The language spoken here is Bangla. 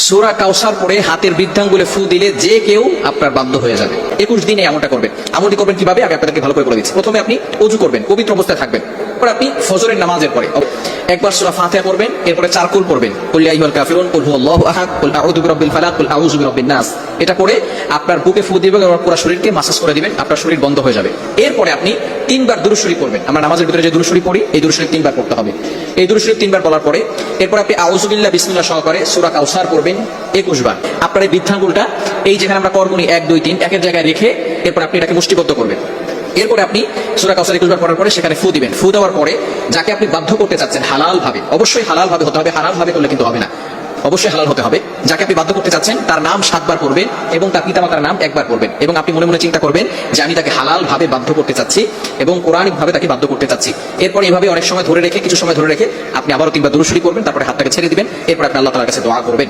সূরা কাউসার পড়ে হাতের বৃদ্ধাঙ্গুলে ফু দিলে যে কেউ আপনার বাধ্য হয়ে যাবে। 21 দিনে এমনটা করবেন। আমলটি করবেন কিভাবে আমি আপনাদেরকে ভালো করে বলে দিচ্ছি। প্রথমে আপনি ওযু করবেন, পবিত্র অবস্থায় থাকবেন। পরে আপনি ফজরের নামাজের পরে একবার সূরা ফাতিহা পড়বেন, এরপরে 4 কুল পড়বেন, কুল ইয়া আইয়ুহাল কাফিরুন, কুল হুয়াল্লাহু আহাদ, কুল আউযু বিরাব্বিল ফালাক, কুল আউযু বিরাব্বিন নাস। এটা করে আপনার বুকে ফু দিবেন এবং পুরো শরীরকে মাসাজ করে দিবেন, আপনার শরীর বন্ধ হয়ে যাবে। এরপরে আপনি 3 বার দুরূদ শরীফ পড়বেন। আমরা নামাজের ভিতরে যে দুরূদ শরীফ পড়ি, এই দুরূদ শরীফ 3 বার পড়তে হবে। এই দুরূদ শরীফ 3 বার বলার পরে এরপর আপনি আউযু বিল্লাহ বিসমিল্লাহ সহকারে সূরা কাউসার পড়বেন 21 বার। আপনার এই বৃদ্ধাঙ্গুলটা এই যেখানে আমরা করগুনি 1 2 3 একের জায়গায় রেখে এরপর আপনি এটাকে মুষ্টিবদ্ধ করবেন। এরপরে আপনি সূরা কাউসার 21 বার পড়ার পরে সেখানে ফু দিবেন। ফু দেওয়ার পরে যাকে আপনি বাধ্য করতে চাচ্ছেন হালাল ভাবে, অবশ্যই হালাল ভাবে হতে হবে, হারাম ভাবে করলে কিন্তু হবে না, অবশ্যই হালাল হতে হবে। যাকে আপনি বাধ্য করতে চাচ্ছেন তার নাম 7 বার পড়বেন এবং তার পিতামাতার নাম 1 বার পড়বেন এবং আপনি মনে মনে চিন্তা করবেন যে আমি তাকে হালাল ভাবে বাধ্য করতে চাচ্ছি এবং কোরআনিক ভাবে তাকে বাধ্য করতে চাচ্ছি। এরপর এভাবে অনেক সময় ধরে রেখে, কিছু সময় ধরে রেখে আপনি আবারও 3 বার দুরূদ শরীফ পড়বেন, তারপরে হাতটাকে ছেড়ে দিবেন। এরপর আপনি আল্লাহ তাআলার কাছে দোয়া করবেন।